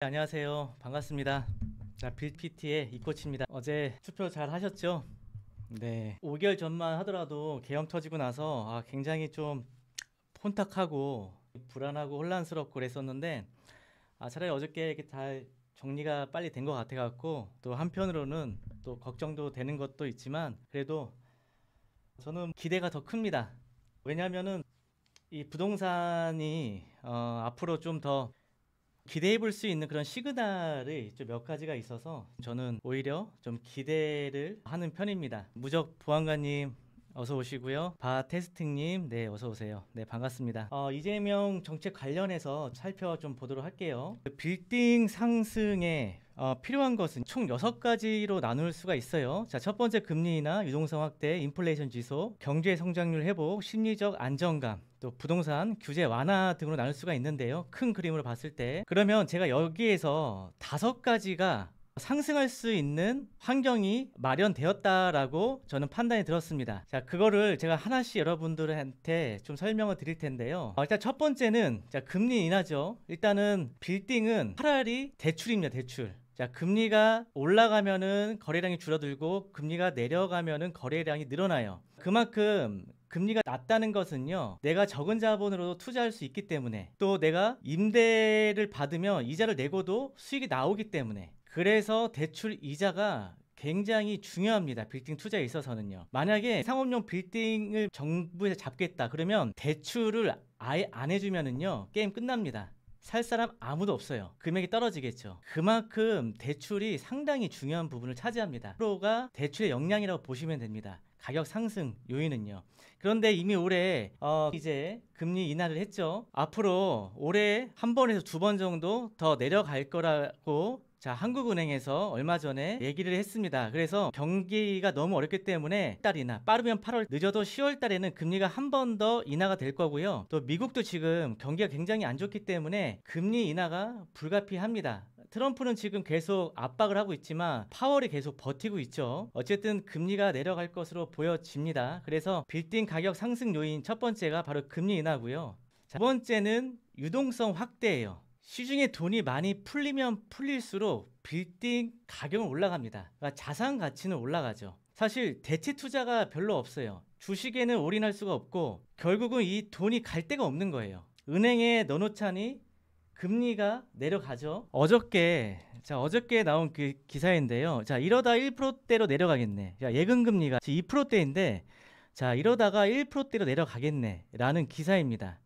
네, 안녕하세요. 반갑습니다. 자, 빌PT의 이코치입니다. 어제 투표 잘 하셨죠? 네. 5개월 전만 하더라도 계엄 터지고 나서 굉장히 좀 폰탁하고 불안하고 혼란스럽고 그랬었는데 차라리 어저께 이렇게 잘 정리가 빨리 된 것 같아갖고 또 한편으로는 또 걱정도 되는 것도 있지만 그래도 저는 기대가 더 큽니다. 왜냐하면은 이 부동산이 앞으로 좀 더 기대해 볼 수 있는 그런 시그널이 좀 몇 가지가 있어서 저는 오히려 좀 기대를 하는 편입니다. 무적 보안관님 어서 오시고요. 바테스팅님 네 어서 오세요. 네 반갑습니다. 이재명 정책 관련해서 살펴 좀 보도록 할게요. 빌딩 상승에 필요한 것은 총 6가지로 나눌 수가 있어요. 자, 첫 번째 금리 인하, 유동성 확대, 인플레이션 지속, 경제 성장률 회복, 심리적 안정감, 또 부동산 규제 완화 등으로 나눌 수가 있는데요. 큰 그림으로 봤을 때 그러면 제가 여기에서 5가지가 상승할 수 있는 환경이 마련되었다라고 저는 판단이 들었습니다. 자, 그거를 제가 하나씩 여러분들한테 좀 설명을 드릴 텐데요. 일단 첫 번째는 자, 금리 인하죠. 일단은 빌딩은 차라리 대출입니다. 대출. 자, 금리가 올라가면은 거래량이 줄어들고 금리가 내려가면은 거래량이 늘어나요. 그만큼 금리가 낮다는 것은요, 내가 적은 자본으로 투자할 수 있기 때문에, 또 내가 임대를 받으면 이자를 내고도 수익이 나오기 때문에, 그래서 대출 이자가 굉장히 중요합니다. 빌딩 투자에 있어서는요. 만약에 상업용 빌딩을 정부에서 잡겠다 그러면 대출을 아예 안 해주면은요, 게임 끝납니다. 살 사람 아무도 없어요. 금액이 떨어지겠죠. 그만큼 대출이 상당히 중요한 부분을 차지합니다. 프로가 대출의 역량이라고 보시면 됩니다. 가격 상승 요인은요. 그런데 이미 올해 이제 금리 인하를 했죠. 앞으로 올해 한 번에서 2번 정도 더 내려갈 거라고 자, 한국은행에서 얼마 전에 얘기를 했습니다. 그래서 경기가 너무 어렵기 때문에 달이나 빠르면 8월, 늦어도 10월 달에는 금리가 한 번 더 인하가 될 거고요. 또 미국도 지금 경기가 굉장히 안 좋기 때문에 금리 인하가 불가피합니다. 트럼프는 지금 계속 압박을 하고 있지만 파월이 계속 버티고 있죠. 어쨌든 금리가 내려갈 것으로 보여집니다. 그래서 빌딩 가격 상승 요인 첫 번째가 바로 금리 인하고요. 자, 두 번째는 유동성 확대예요. 시중에 돈이 많이 풀리면 풀릴수록 빌딩 가격은 올라갑니다. 그러니까 자산 가치는 올라가죠. 사실 대체 투자가 별로 없어요. 주식에는 올인할 수가 없고 결국은 이 돈이 갈 데가 없는 거예요. 은행에 넣어놓자니 금리가 내려가죠. 어저께 나온 그 기사인데요. 자, 이러다 1%대로 내려가겠네. 자, 예금 금리가 2%대인데 자, 이러다가 1%대로 내려가겠네 라는 기사입니다.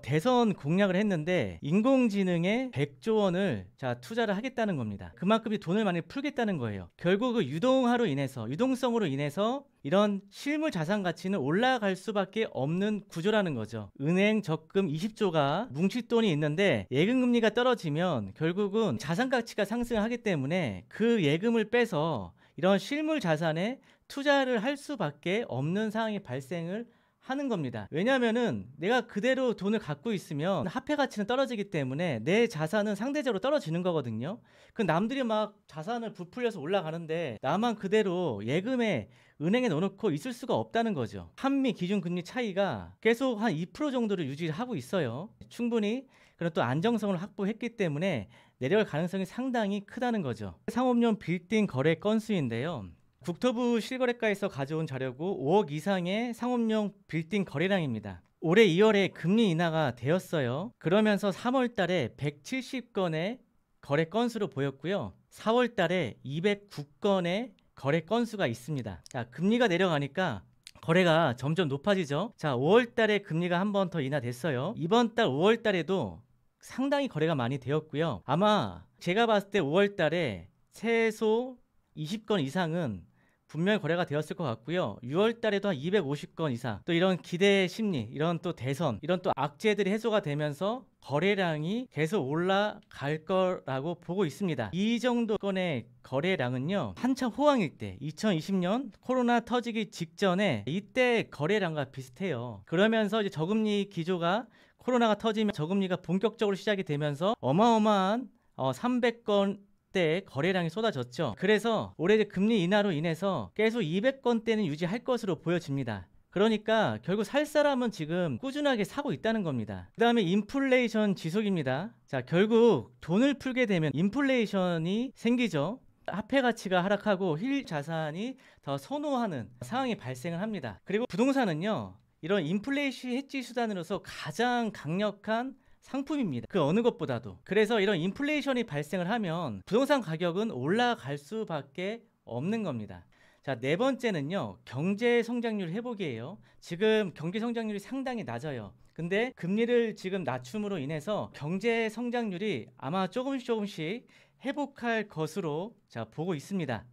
대선 공약을 했는데 인공지능에 100조 원을 투자를 하겠다는 겁니다. 그만큼 돈을 많이 풀겠다는 거예요. 결국 그 유동성으로 인해서 이런 실물 자산 가치는 올라갈 수밖에 없는 구조라는 거죠. 은행 적금 20조가 뭉칠 돈이 있는데 예금 금리가 떨어지면 결국은 자산 가치가 상승하기 때문에 그 예금을 빼서 이런 실물 자산에 투자를 할 수밖에 없는 상황이 발생을 하는 겁니다. 왜냐하면은 내가 그대로 돈을 갖고 있으면 화폐 가치는 떨어지기 때문에 내 자산은 상대적으로 떨어지는 거거든요. 그 남들이 막 자산을 부풀려서 올라가는데 나만 그대로 예금에 은행에 넣어놓고 있을 수가 없다는 거죠. 한미 기준금리 차이가 계속 한 2% 정도를 유지하고 있어요. 충분히 그런 또 안정성을 확보했기 때문에 내려갈 가능성이 상당히 크다는 거죠. 상업용 빌딩 거래 건수인데요. 국토부 실거래가에서 가져온 자료고 5억 이상의 상업용 빌딩 거래량입니다. 올해 2월에 금리 인하가 되었어요. 그러면서 3월 달에 170건의 거래 건수로 보였고요. 4월 달에 209건의 거래 건수가 있습니다. 자, 금리가 내려가니까 거래가 점점 높아지죠. 자, 5월 달에 금리가 한 번 더 인하됐어요. 이번 달 5월 달에도 상당히 거래가 많이 되었고요. 아마 제가 봤을 때 5월 달에 최소 20건 이상은 분명히 거래가 되었을 것 같고요. 6월 달에도 한 250건 이상, 또 이런 기대 심리, 이런 또 대선, 이런 또 악재들이 해소가 되면서 거래량이 계속 올라갈 거라고 보고 있습니다. 이 정도 건의 거래량은요, 한참 호황일 때 2020년 코로나 터지기 직전에 이때 거래량과 비슷해요. 그러면서 이제 저금리 기조가 코로나가 터지면 저금리가 본격적으로 시작이 되면서 어마어마한 300건 때 거래량이 쏟아졌죠. 그래서 올해 금리 인하로 인해서 계속 200건대는 유지할 것으로 보여집니다. 그러니까 결국 살 사람은 지금 꾸준하게 사고 있다는 겁니다. 그 다음에 인플레이션 지속입니다. 자, 결국 돈을 풀게 되면 인플레이션이 생기죠. 화폐 가치가 하락하고 힐 자산이 더 선호하는 상황이 발생을 합니다. 그리고 부동산은요, 이런 인플레이션 해지 수단으로서 가장 강력한 상품입니다. 그 어느 것보다도. 그래서 이런 인플레이션이 발생을 하면 부동산 가격은 올라갈 수밖에 없는 겁니다. 자, 네 번째는요, 경제 성장률 회복이에요. 지금 경제 성장률이 상당히 낮아요. 근데 금리를 지금 낮춤으로 인해서 경제 성장률이 아마 조금씩 회복할 것으로 보고 있습니다.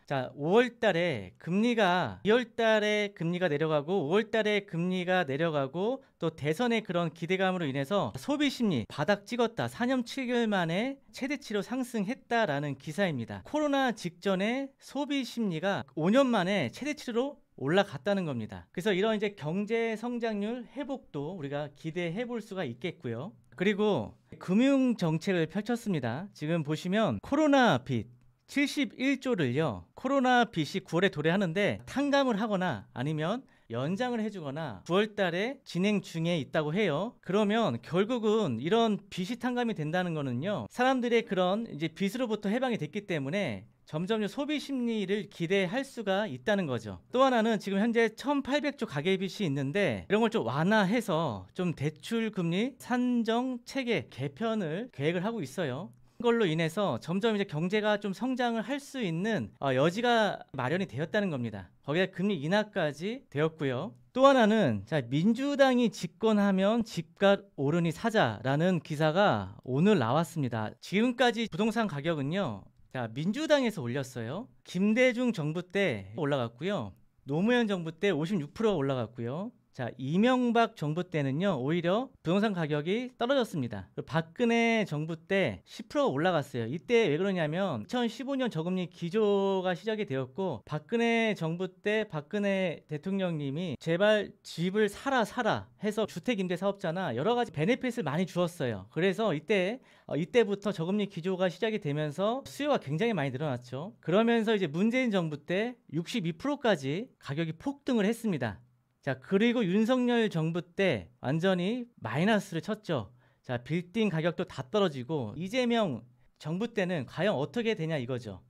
자, 5월 달에 금리가 2월 달에 금리가 내려가고 5월 달에 금리가 내려가고 또 대선의 그런 기대감으로 인해서 소비 심리 바닥 찍었다. 4년 7개월 만에 최대치로 상승했다라는 기사입니다. 코로나 직전에 소비 심리가 5년 만에 최대치로 올라갔다는 겁니다. 그래서 이런 이제 경제 성장률 회복도 우리가 기대해 볼 수가 있겠고요. 그리고 금융 정책을 펼쳤습니다. 지금 보시면 코로나 빚 71조를요. 코로나 빚이 9월에 도래하는데 탕감을 하거나 아니면 연장을 해주거나 9월 달에 진행 중에 있다고 해요. 그러면 결국은 이런 빚이 탕감이 된다는 거는요, 사람들의 그런 이제 빚으로부터 해방이 됐기 때문에 점점 소비 심리를 기대할 수가 있다는 거죠. 또 하나는 지금 현재 1800조 가계빚이 있는데 이런 걸 좀 완화해서 좀 대출 금리 산정 체계 개편을 계획을 하고 있어요. 걸로 인해서 점점 이제 경제가 좀 성장을 할 수 있는 여지가 마련이 되었다는 겁니다. 거기에 금리 인하까지 되었고요. 또 하나는 민주당이 집권하면 집값 오르니 사자라는 기사가 오늘 나왔습니다. 지금까지 부동산 가격은요, 민주당에서 올렸어요. 김대중 정부 때 올라갔고요. 노무현 정부 때 56%가 올라갔고요. 자, 이명박 정부 때는요, 오히려 부동산 가격이 떨어졌습니다. 박근혜 정부 때 10%가 올라갔어요. 이때 왜 그러냐면 2015년 저금리 기조가 시작이 되었고, 박근혜 정부 때 박근혜 대통령님이 제발 집을 사라 해서 주택임대사업자나 여러 가지 베네핏을 많이 주었어요. 그래서 이때부터 저금리 기조가 시작이 되면서 수요가 굉장히 많이 늘어났죠. 그러면서 이제 문재인 정부 때 62%까지 가격이 폭등을 했습니다. 자, 그리고 윤석열 정부 때 완전히 마이너스를 쳤죠. 자, 빌딩 가격도 다 떨어지고 이재명 정부 때는 과연 어떻게 되냐 이거죠.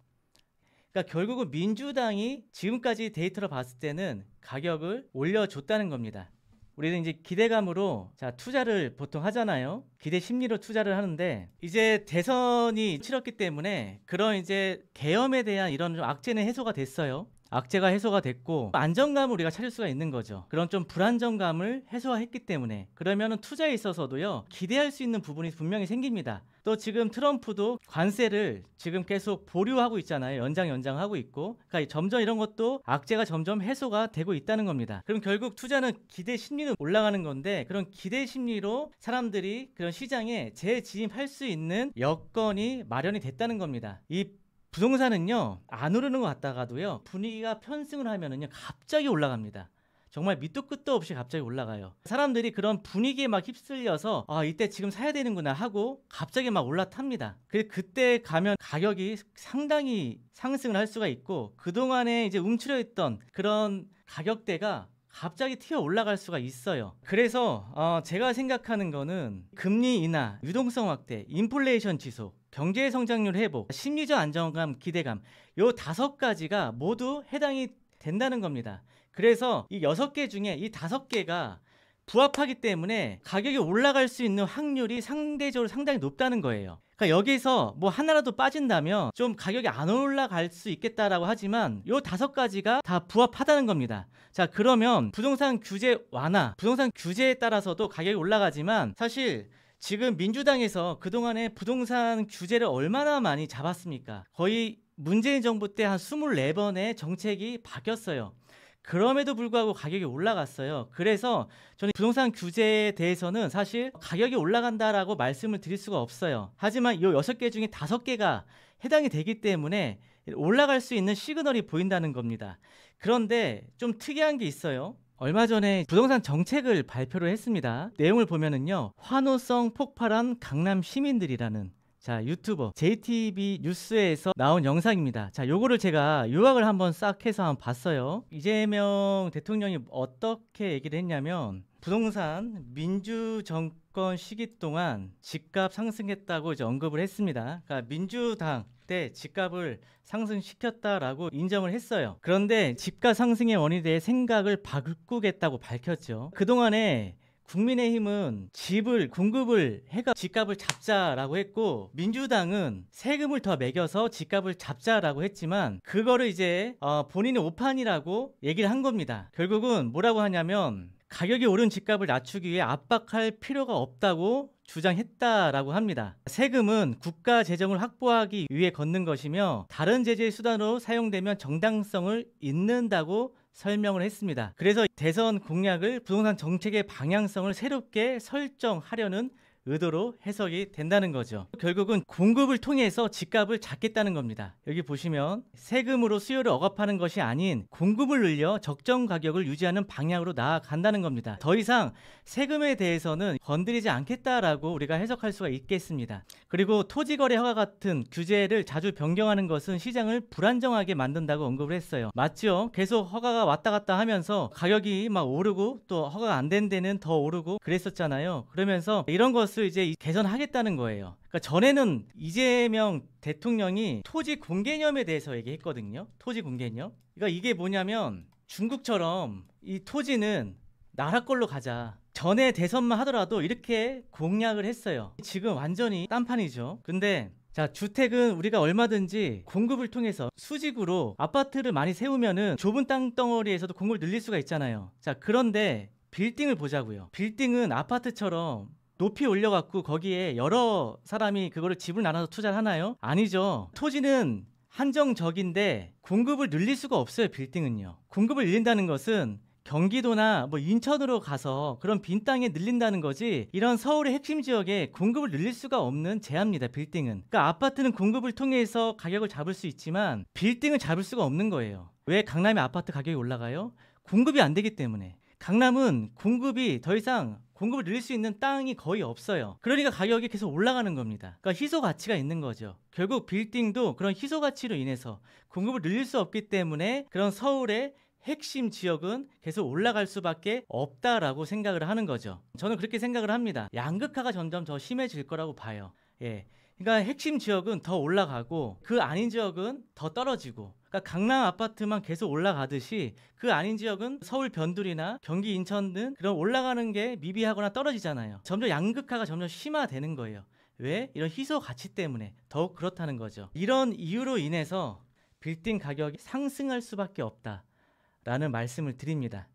그러니까 결국은 민주당이 지금까지 데이터로 봤을 때는 가격을 올려줬다는 겁니다. 우리는 이제 기대감으로 투자를 보통 하잖아요. 기대 심리로 투자를 하는데 이제 대선이 치렀기 때문에 그런 이제 계엄에 대한 이런 좀 악재는 해소가 됐어요. 악재가 해소가 됐고 안정감을 우리가 찾을 수가 있는 거죠. 그런 좀 불안정감을 해소했기 때문에 그러면은 투자에 있어서도요, 기대할 수 있는 부분이 분명히 생깁니다. 또 지금 트럼프도 관세를 지금 계속 보류하고 있잖아요. 연장하고 있고, 그러니까 점점 이런 것도 악재가 점점 해소가 되고 있다는 겁니다. 그럼 결국 투자는 기대 심리로 올라가는 건데, 그런 기대 심리로 사람들이 그런 시장에 재진입할 수 있는 여건이 마련이 됐다는 겁니다. 이 부동산은요, 안 오르는 것 같다가도요, 분위기가 편승을 하면은요, 갑자기 올라갑니다. 정말 밑도 끝도 없이 갑자기 올라가요. 사람들이 그런 분위기에 막 휩쓸려서 이때 지금 사야 되는구나 하고 갑자기 막 올라탑니다. 그때 가면 가격이 상당히 상승을 할 수가 있고, 그동안에 이제 움츠려 있던 그런 가격대가 갑자기 튀어 올라갈 수가 있어요. 그래서 제가 생각하는 거는 금리 인하, 유동성 확대, 인플레이션 지속, 경제 성장률 회복, 심리적 안정감, 기대감, 요 5가지가 모두 해당이 된다는 겁니다. 그래서 이 6개 중에 이 5개가 부합하기 때문에 가격이 올라갈 수 있는 확률이 상대적으로 상당히 높다는 거예요. 그러니까 여기서 뭐 하나라도 빠진다면 좀 가격이 안 올라갈 수 있겠다라고 하지만 요 5가지가 다 부합하다는 겁니다. 자, 그러면 부동산 규제 완화, 부동산 규제에 따라서도 가격이 올라가지만 사실 지금 민주당에서 그동안에 부동산 규제를 얼마나 많이 잡았습니까? 거의 문재인 정부 때 한 24번의 정책이 바뀌었어요. 그럼에도 불구하고 가격이 올라갔어요. 그래서 저는 부동산 규제에 대해서는 사실 가격이 올라간다라고 말씀을 드릴 수가 없어요. 하지만 이 6개 중에 5개가 해당이 되기 때문에 올라갈 수 있는 시그널이 보인다는 겁니다. 그런데 좀 특이한 게 있어요. 얼마 전에 부동산 정책을 발표를 했습니다. 내용을 보면은요, 환호성 폭발한 강남 시민들이라는 자, 유튜버 JTB 뉴스에서 나온 영상입니다. 자, 요거를 제가 요약을 한번 싹 해서 한번 봤어요. 이재명 대통령이 어떻게 얘기를 했냐면, 부동산 민주정권 시기 동안 집값 상승했다고 이제 언급을 했습니다. 그러니까 민주당 때 집값을 상승시켰다라고 인정을 했어요. 그런데 집값 상승의 원인에 대해 생각을 바꾸겠다고 밝혔죠. 그동안에 국민의힘은 집을 공급을 해가 집값을 잡자라고 했고, 민주당은 세금을 더 매겨서 집값을 잡자라고 했지만, 그거를 이제 본인의 오판이라고 얘기를 한 겁니다. 결국은 뭐라고 하냐면, 가격이 오른 집값을 낮추기 위해 압박할 필요가 없다고 주장했다라고 합니다. 세금은 국가 재정을 확보하기 위해 걷는 것이며, 다른 제재 수단으로 사용되면 정당성을 잃는다고 설명을 했습니다. 그래서 대선 공약을 부동산 정책의 방향성을 새롭게 설정하려는 의도로 해석이 된다는 거죠. 결국은 공급을 통해서 집값을 잡겠다는 겁니다. 여기 보시면 세금으로 수요를 억압하는 것이 아닌 공급을 늘려 적정 가격을 유지하는 방향으로 나아간다는 겁니다. 더 이상 세금에 대해서는 건드리지 않겠다라고 우리가 해석할 수가 있겠습니다. 그리고 토지거래 허가 같은 규제를 자주 변경하는 것은 시장을 불안정하게 만든다고 언급을 했어요. 맞죠? 계속 허가가 왔다 갔다 하면서 가격이 막 오르고, 또 허가가 안 된 데는 더 오르고 그랬었잖아요. 그러면서 이런 것을 이제 개선하겠다는 거예요. 그러니까 전에는 이재명 대통령이 토지 공개념에 대해서 얘기했거든요. 토지 공개념. 그러니까 이게 뭐냐면, 중국처럼 이 토지는 나라 걸로 가자. 전에 대선만 하더라도 이렇게 공약을 했어요. 지금 완전히 딴판이죠. 근데 자, 주택은 우리가 얼마든지 공급을 통해서 수직으로 아파트를 많이 세우면은 좁은 땅덩어리에서도 공급을 늘릴 수가 있잖아요. 자, 그런데 빌딩을 보자고요. 빌딩은 아파트처럼 높이 올려갖고 거기에 여러 사람이 그거를 집을 나눠서 투자를 하나요? 아니죠. 토지는 한정적인데 공급을 늘릴 수가 없어요. 빌딩은요. 공급을 늘린다는 것은 경기도나 뭐 인천으로 가서 그런 빈 땅에 늘린다는 거지, 이런 서울의 핵심 지역에 공급을 늘릴 수가 없는 제한입니다. 빌딩은. 그러니까 아파트는 공급을 통해서 가격을 잡을 수 있지만 빌딩은 잡을 수가 없는 거예요. 왜 강남의 아파트 가격이 올라가요? 공급이 안 되기 때문에. 강남은 공급이 더 이상 공급을 늘릴 수 있는 땅이 거의 없어요. 그러니까 가격이 계속 올라가는 겁니다. 그러니까 희소 가치가 있는 거죠. 결국 빌딩도 그런 희소 가치로 인해서 공급을 늘릴 수 없기 때문에 그런 서울의 핵심 지역은 계속 올라갈 수밖에 없다라고 생각을 하는 거죠. 저는 그렇게 생각을 합니다. 양극화가 점점 더 심해질 거라고 봐요. 예. 그러니까 핵심 지역은 더 올라가고 그 아닌 지역은 더 떨어지고, 그러니까 강남 아파트만 계속 올라가듯이 그 아닌 지역은 서울 변두리나 경기 인천은 그런 올라가는 게 미비하거나 떨어지잖아요. 점점 양극화가 점점 심화되는 거예요. 왜? 이런 희소 가치 때문에 더욱 그렇다는 거죠. 이런 이유로 인해서 빌딩 가격이 상승할 수밖에 없다라는 말씀을 드립니다.